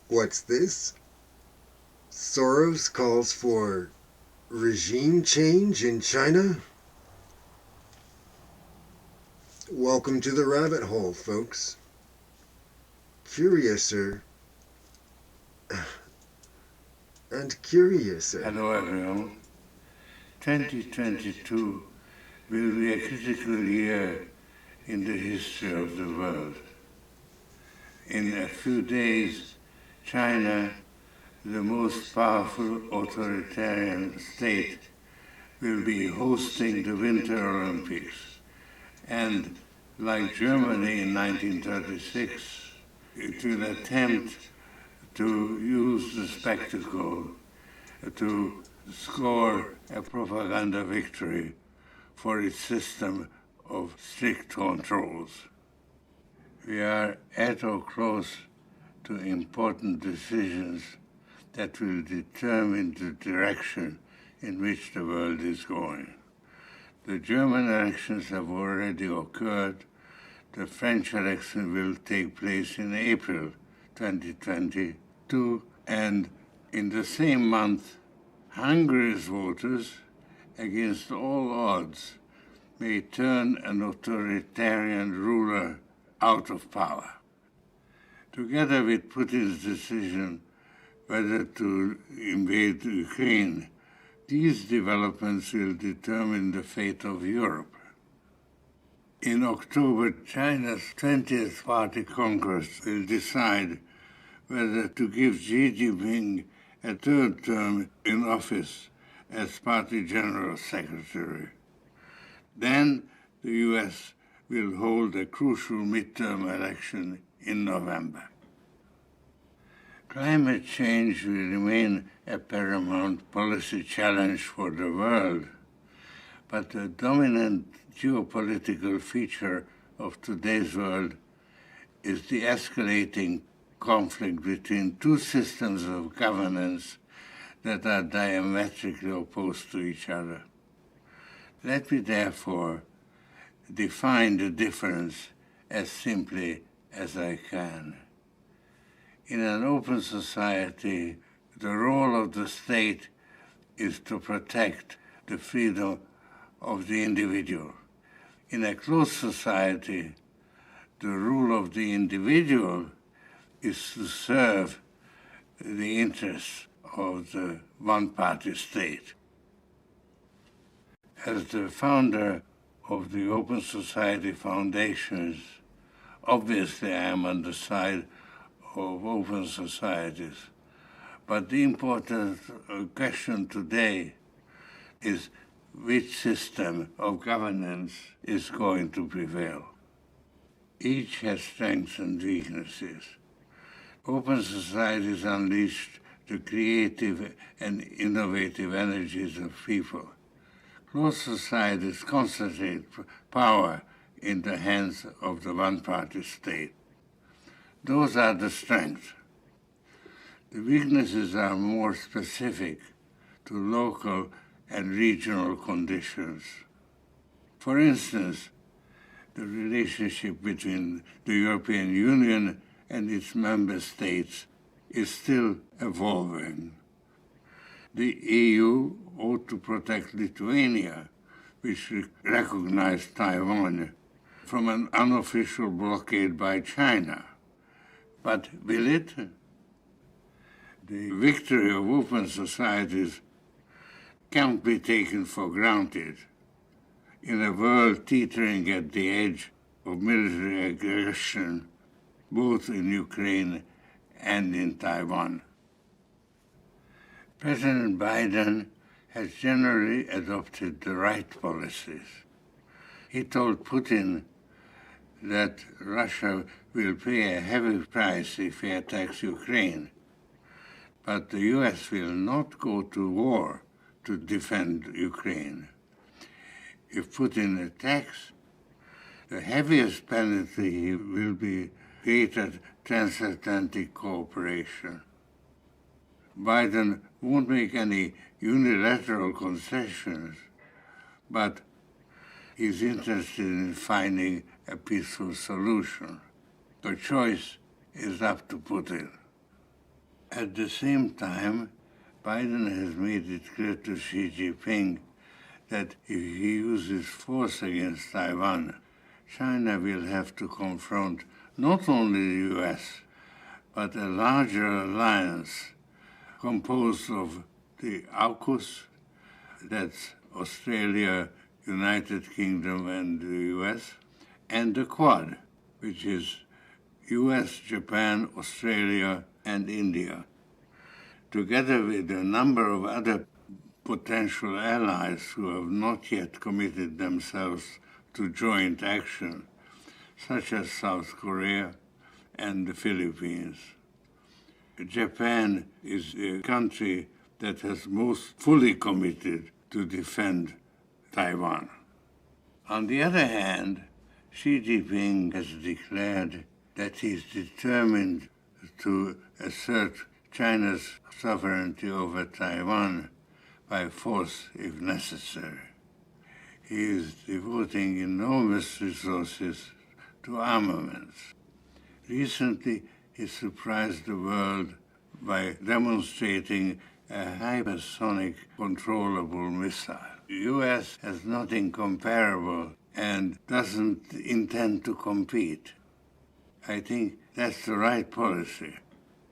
What's this? Soros calls for regime change in China? Welcome to the rabbit hole, folks. Curiouser and curiouser. Hello everyone. 2022 will be a critical year in the history of the world. In a few days, China, the most powerful authoritarian state, will be hosting the Winter Olympics. And like Germany in 1936, it will attempt to use the spectacle to score a propaganda victory for its system of strict controls. We are at or close to important decisions that will determine the direction in which the world is going. The German elections have already occurred. The French election will take place in April 2022, and in the same month, Hungary's voters, against all odds, may turn an authoritarian ruler out of power. Together with Putin's decision whether to invade Ukraine, these developments will determine the fate of Europe. In October, China's 20th Party Congress will decide whether to give Xi Jinping a third term in office as Party General Secretary. Then the US will hold a crucial midterm election in November. Climate change will remain a paramount policy challenge for the world, but the dominant geopolitical feature of today's world is the escalating conflict between two systems of governance that are diametrically opposed to each other. Let me therefore define the difference as simply as I can. In an open society, the role of the state is to protect the freedom of the individual. In a closed society, the role of the individual is to serve the interests of the one-party state. As the founder of the Open Society Foundations, obviously I am on the side of open societies. But the important question today is which system of governance is going to prevail. Each has strengths and weaknesses. Open societies unleash the creative and innovative energies of people. Closed societies concentrate power in the hands of the one-party state. Those are the strengths. The weaknesses are more specific to local and regional conditions. For instance, the relationship between the European Union and its member states is still evolving. The EU ought to protect Lithuania, which recognized Taiwan, from an unofficial blockade by China. But will it? The victory of open societies can't be taken for granted in a world teetering at the edge of military aggression, both in Ukraine and in Taiwan. President Biden has generally adopted the right policies. He told Putin that Russia will pay a heavy price if he attacks Ukraine, but the US will not go to war to defend Ukraine. If Putin attacks, the heaviest penalty will be greater transatlantic cooperation. Biden won't make any unilateral concessions, but he's interested in finding a peaceful solution. The choice is up to Putin. At the same time, Biden has made it clear to Xi Jinping that if he uses force against Taiwan, China will have to confront not only the US, but a larger alliance composed of the AUKUS, that's Australia, United Kingdom, and the US, and the Quad, which is US, Japan, Australia, and India, together with a number of other potential allies who have not yet committed themselves to joint action, such as South Korea and the Philippines. Japan is a country that has most fully committed to defend Taiwan. On the other hand, Xi Jinping has declared that he is determined to assert China's sovereignty over Taiwan by force if necessary. He is devoting enormous resources to armaments. Recently, he surprised the world by demonstrating a hypersonic controllable missile. The US has nothing comparable and doesn't intend to compete. I think that's the right policy,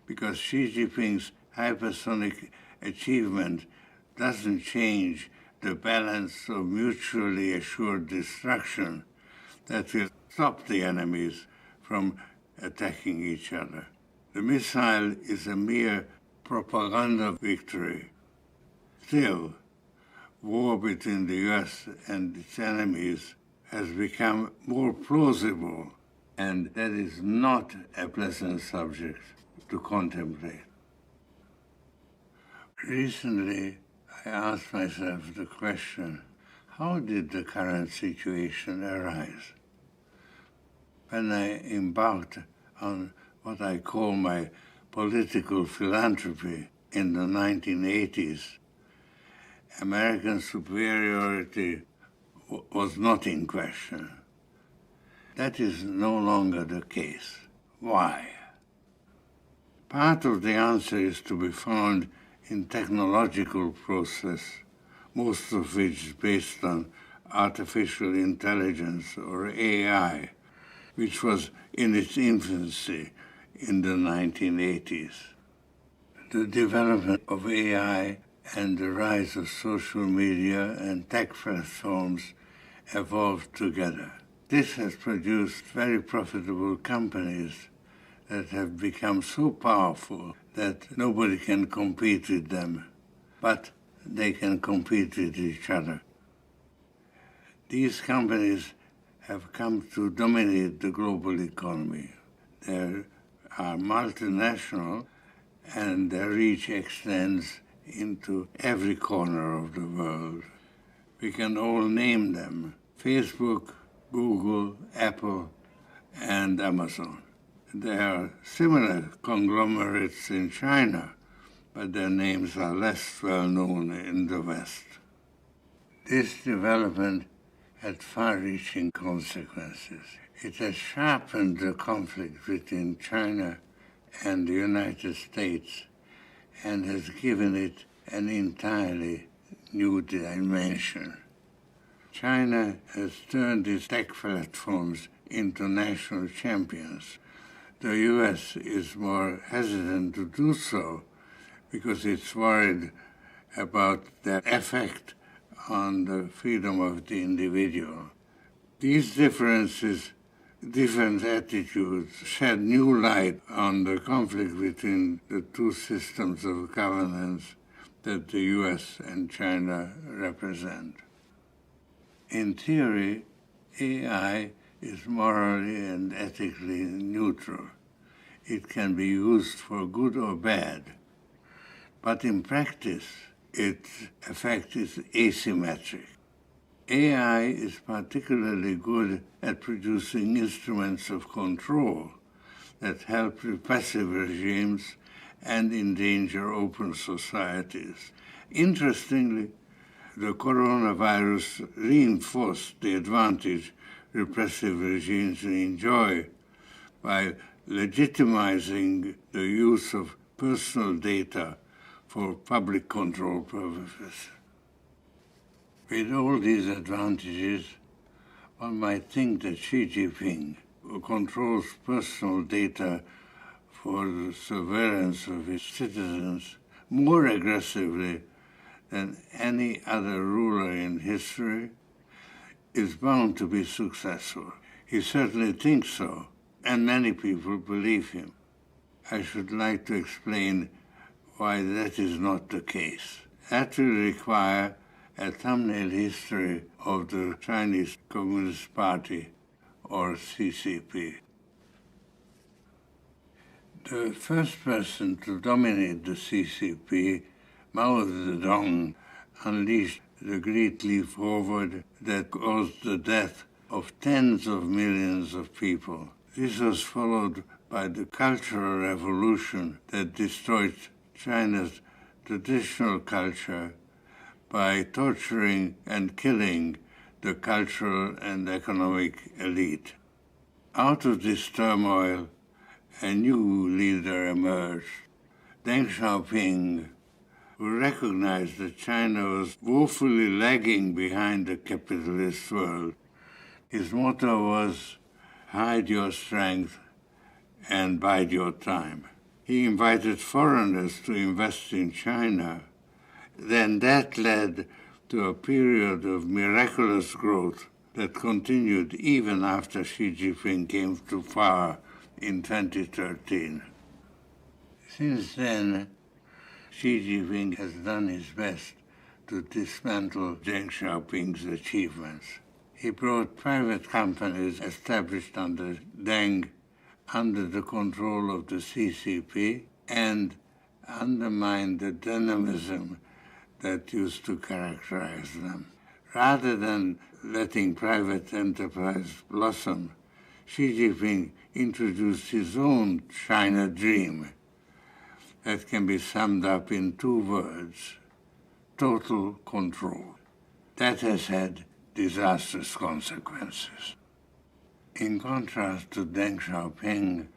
because Xi Jinping's hypersonic achievement doesn't change the balance of mutually assured destruction that will stop the enemies from attacking each other. The missile is a mere propaganda victory. Still, war between the US and its enemies has become more plausible, and that is not a pleasant subject to contemplate. Recently, I asked myself the question, how did the current situation arise? When I embarked on what I call my political philanthropy in the 1980s, American superiority was not in question. That is no longer the case. Why? Part of the answer is to be found in technological process, most of which is based on artificial intelligence or AI, which was in its infancy in the 1980s. The development of AI and the rise of social media and tech platforms evolved together. This has produced very profitable companies that have become so powerful that nobody can compete with them, but they can compete with each other. These companies have come to dominate the global economy. They are multinational, and their reach extends into every corner of the world. We can all name them: Facebook, Google, Apple, and Amazon. There are similar conglomerates in China, but their names are less well known in the West. This development had far-reaching consequences. It has sharpened the conflict between China and the United States and has given it an entirely new dimension. China has turned its tech platforms into national champions. The US is more hesitant to do so because it's worried about their effect on the freedom of the individual. These differences, different attitudes, shed new light on the conflict between the two systems of governance that the US and China represent. In theory, AI is morally and ethically neutral. It can be used for good or bad. But in practice, its effect is asymmetric. AI is particularly good at producing instruments of control that help repressive regimes and endanger open societies. Interestingly, the coronavirus reinforced the advantage repressive regimes enjoy by legitimizing the use of personal data for public control purposes. With all these advantages, one might think that Xi Jinping, who controls personal data for the surveillance of his citizens more aggressively than any other ruler in history, is bound to be successful. He certainly thinks so, and many people believe him. I should like to explain why that is not the case. That will require a thumbnail history of the Chinese Communist Party, or CCP. The first person to dominate the CCP, Mao Zedong, unleashed the great leap forward that caused the death of tens of millions of people. This was followed by the Cultural Revolution that destroyed China's traditional culture by torturing and killing the cultural and economic elite. Out of this turmoil, a new leader emerged, Deng Xiaoping, who recognized that China was woefully lagging behind the capitalist world. His motto was, "Hide your strength and bide your time." He invited foreigners to invest in China. Then that led to a period of miraculous growth that continued even after Xi Jinping came to power in 2013. Since then, Xi Jinping has done his best to dismantle Deng Xiaoping's achievements. He brought private companies established under Deng under the control of the CCP and undermined the dynamism that used to characterize them. Rather than letting private enterprise blossom, Xi Jinping introduced his own China dream that can be summed up in two words: total control. That has had disastrous consequences. In contrast to Deng Xiaoping,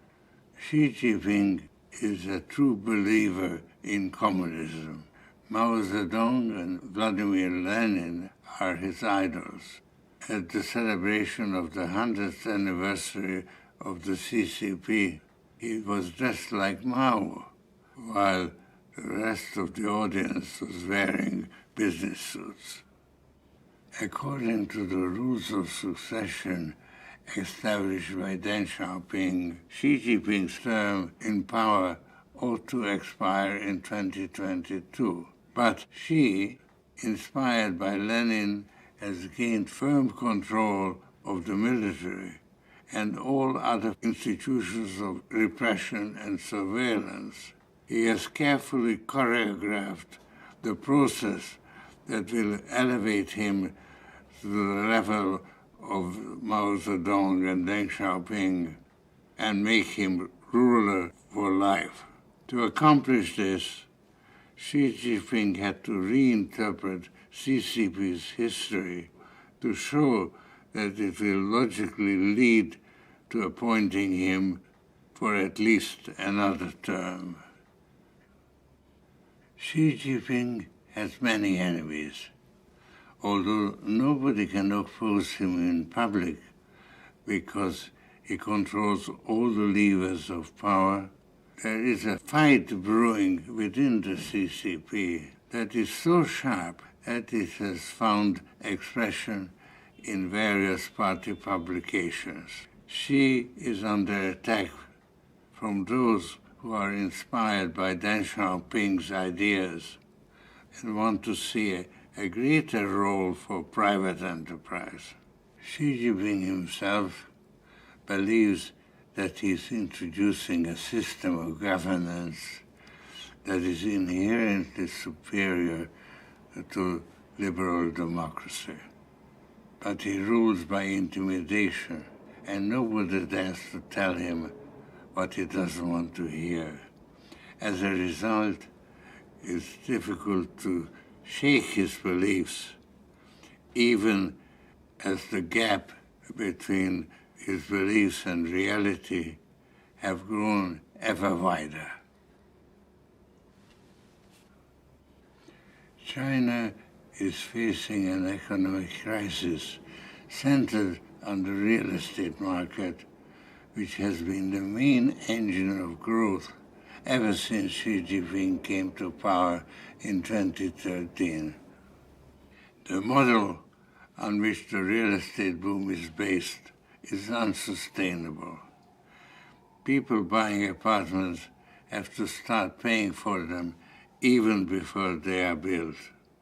Xi Jinping is a true believer in communism. Mao Zedong and Vladimir Lenin are his idols. At the celebration of the 100th anniversary of the CCP, he was dressed like Mao, while the rest of the audience was wearing business suits. According to the rules of succession established by Deng Xiaoping, Xi Jinping's term in power ought to expire in 2022. But Xi, inspired by Lenin, has gained firm control of the military and all other institutions of repression and surveillance. He has carefully choreographed the process that will elevate him to the level of Mao Zedong and Deng Xiaoping and make him ruler for life. To accomplish this, Xi Jinping had to reinterpret CCP's history to show that it will logically lead to appointing him for at least another term. Xi Jinping has many enemies, although nobody can oppose him in public because he controls all the levers of power. There is a fight brewing within the CCP that is so sharp that it has found expression in various party publications. Xi is under attack from those who are inspired by Deng Xiaoping's ideas and want to see a greater role for private enterprise. Xi Jinping himself believes that he is introducing a system of governance that is inherently superior to liberal democracy. But he rules by intimidation, and nobody dares to tell him what he doesn't want to hear. As a result, it's difficult to shake his beliefs, even as the gap between his beliefs and reality have grown ever wider. China is facing an economic crisis centered on the real estate market, which has been the main engine of growth ever since Xi Jinping came to power in 2013. The model on which the real estate boom is based is unsustainable. People buying apartments have to start paying for them even before they are built.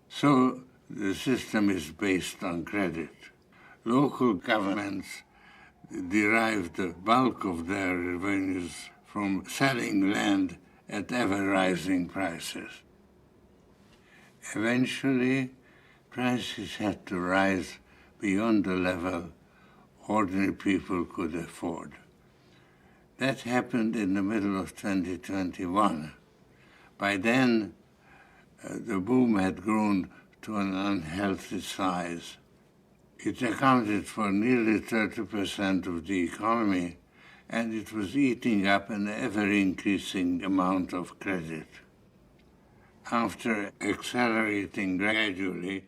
So the system is based on credit. Local governments derive the bulk of their revenues from selling land at ever-rising prices. Eventually, prices had to rise beyond the level ordinary people could afford. That happened in the middle of 2021. By then, the boom had grown to an unhealthy size. It accounted for nearly 30% of the economy, and it was eating up an ever-increasing amount of credit. After accelerating gradually,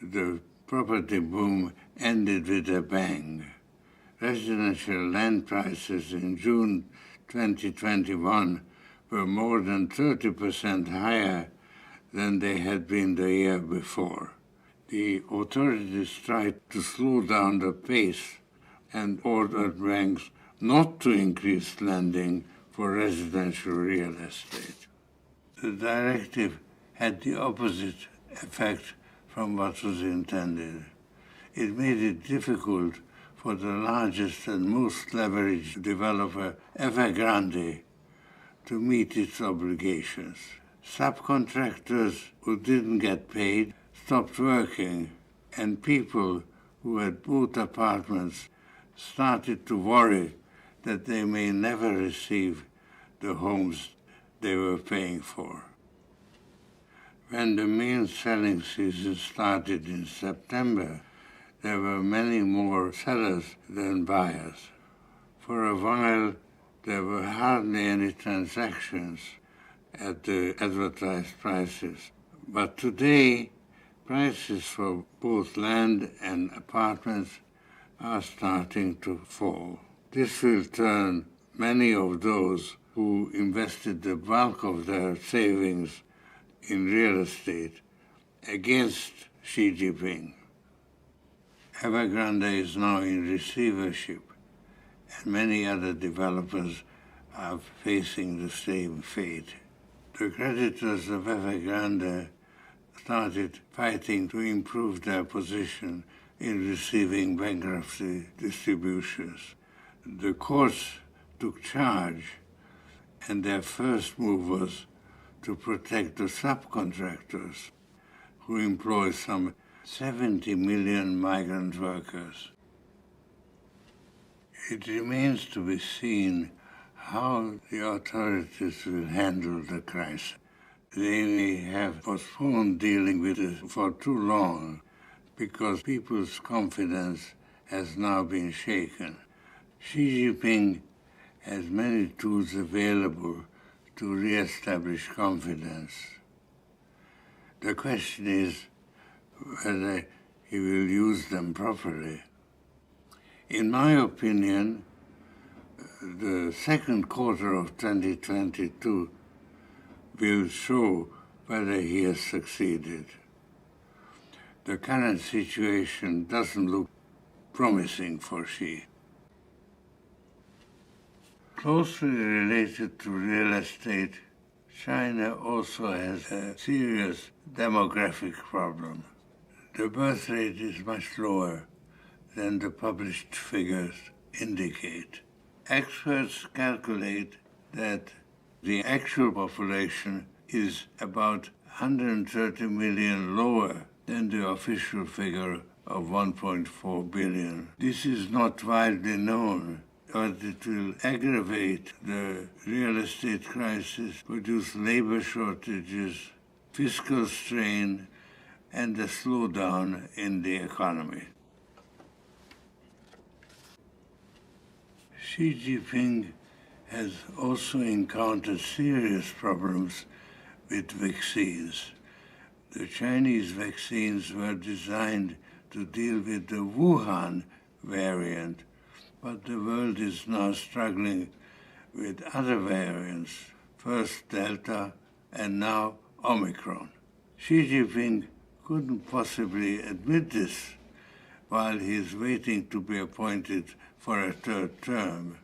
the property boom ended with a bang. Residential land prices in June 2021 were more than 30% higher than they had been the year before. The authorities tried to slow down the pace and ordered banks not to increase lending for residential real estate. The directive had the opposite effect from what was intended. It made it difficult for the largest and most leveraged developer, Evergrande, to meet its obligations. Subcontractors who didn't get paid stopped working, and people who had bought apartments started to worry that they may never receive the homes they were paying for. When the main selling season started in September, there were many more sellers than buyers. For a while, there were hardly any transactions at the advertised prices. But today, prices for both land and apartments are starting to fall. This will turn many of those who invested the bulk of their savings in real estate against Xi Jinping. Evergrande is now in receivership, and many other developers are facing the same fate. The creditors of Evergrande started fighting to improve their position in receiving bankruptcy distributions. The courts took charge, and their first move was to protect the subcontractors who employ some 70 million migrant workers. It remains to be seen how the authorities will handle the crisis. They may have postponed dealing with it for too long because people's confidence has now been shaken. Xi Jinping has many tools available to re-establish confidence. The question is whether he will use them properly. In my opinion, the second quarter of 2022 will show whether he has succeeded. The current situation doesn't look promising for Xi. Closely related to real estate, China also has a serious demographic problem. The birth rate is much lower than the published figures indicate. Experts calculate that the actual population is about 130 million lower than the official figure of 1.4 billion. This is not widely known, but it will aggravate the real estate crisis, produce labor shortages, fiscal strain, and a slowdown in the economy. Xi Jinping has also encountered serious problems with vaccines. The Chinese vaccines were designed to deal with the Wuhan variant, but the world is now struggling with other variants, first Delta and now Omicron. Xi Jinping couldn't possibly admit this while he is waiting to be appointed for a third term.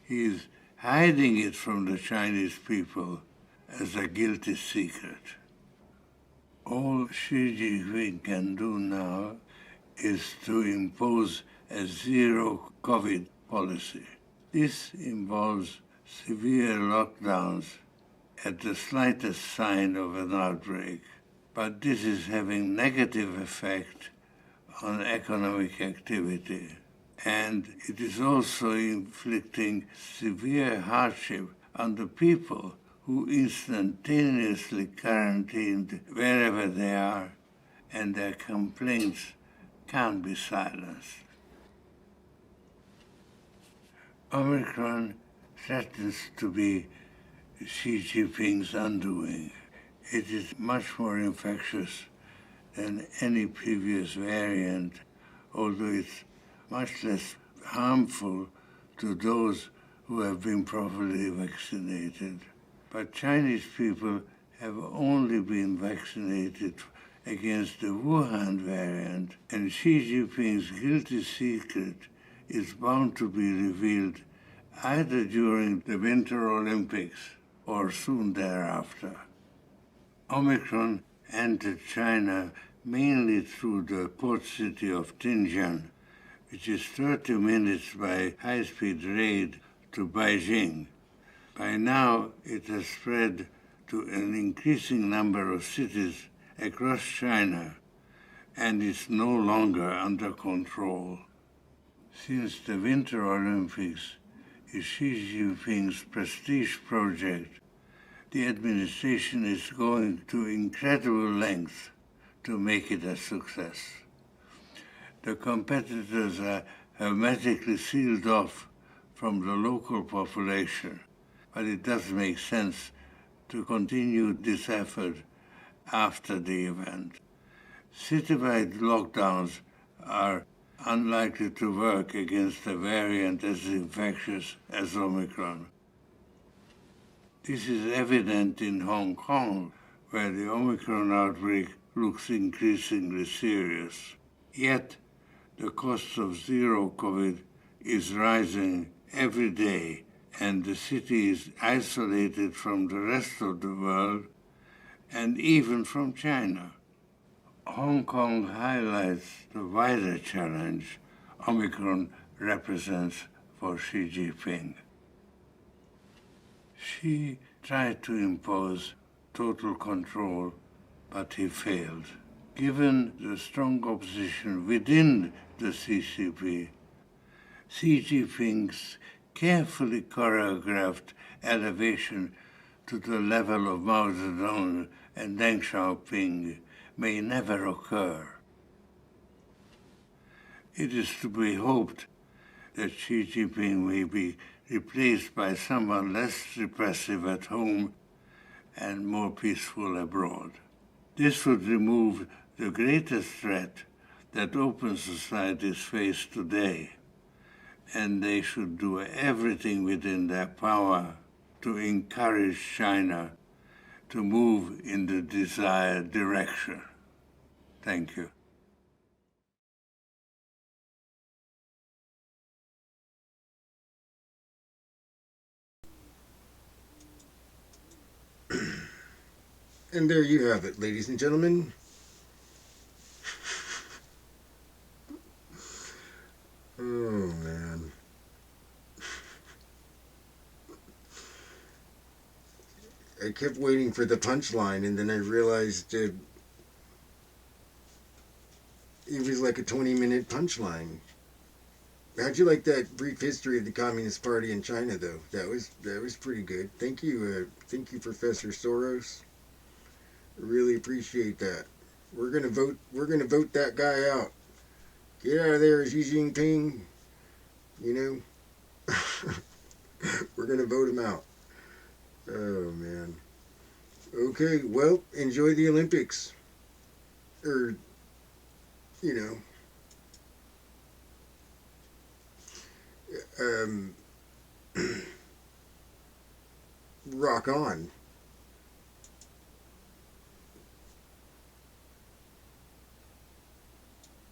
He is hiding it from the Chinese people as a guilty secret. All Xi Jinping can do now is to impose a zero COVID policy. This involves severe lockdowns at the slightest sign of an outbreak, but this is having negative effect on economic activity, and it is also inflicting severe hardship on the people who instantaneously quarantined wherever they are, and their complaints can't be silenced. Omicron threatens to be Xi Jinping's undoing. It is much more infectious than any previous variant, although it's much less harmful to those who have been properly vaccinated. But Chinese people have only been vaccinated against the Wuhan variant, and Xi Jinping's guilty secret is bound to be revealed either during the Winter Olympics or soon thereafter. Omicron entered China mainly through the port city of Tianjin, which is 30 minutes by high-speed rail to Beijing. By now, it has spread to an increasing number of cities across China and is no longer under control. Since the Winter Olympics is Xi Jinping's prestige project, the administration is going to incredible lengths to make it a success. The competitors are hermetically sealed off from the local population, but it does make sense to continue this effort after the event. Citywide lockdowns are unlikely to work against a variant as infectious as Omicron. This is evident in Hong Kong, where the Omicron outbreak looks increasingly serious. Yet, the cost of zero COVID is rising every day, and the city is isolated from the rest of the world and even from China. Hong Kong highlights the wider challenge Omicron represents for Xi Jinping. Xi tried to impose total control, but he failed. Given the strong opposition within the CCP, Xi Jinping's carefully choreographed elevation to the level of Mao Zedong and Deng Xiaoping may never occur. It is to be hoped that Xi Jinping may be replaced by someone less repressive at home and more peaceful abroad. This would remove the greatest threat that open societies face today, and they should do everything within their power to encourage China to move in the desired direction. Thank you. And there you have it, ladies and gentlemen. Oh, man. I kept waiting for the punchline, and then I realized it was like a 20-minute punchline. How'd you like that brief history of the Communist Party in China, though? That was pretty good. Thank you, Professor Soros. Really appreciate that. We're gonna vote that guy out. Get out of there, Xi Jinping. You know, we're gonna vote him out. Oh man. Okay, well, enjoy the Olympics. Or, you know, rock on.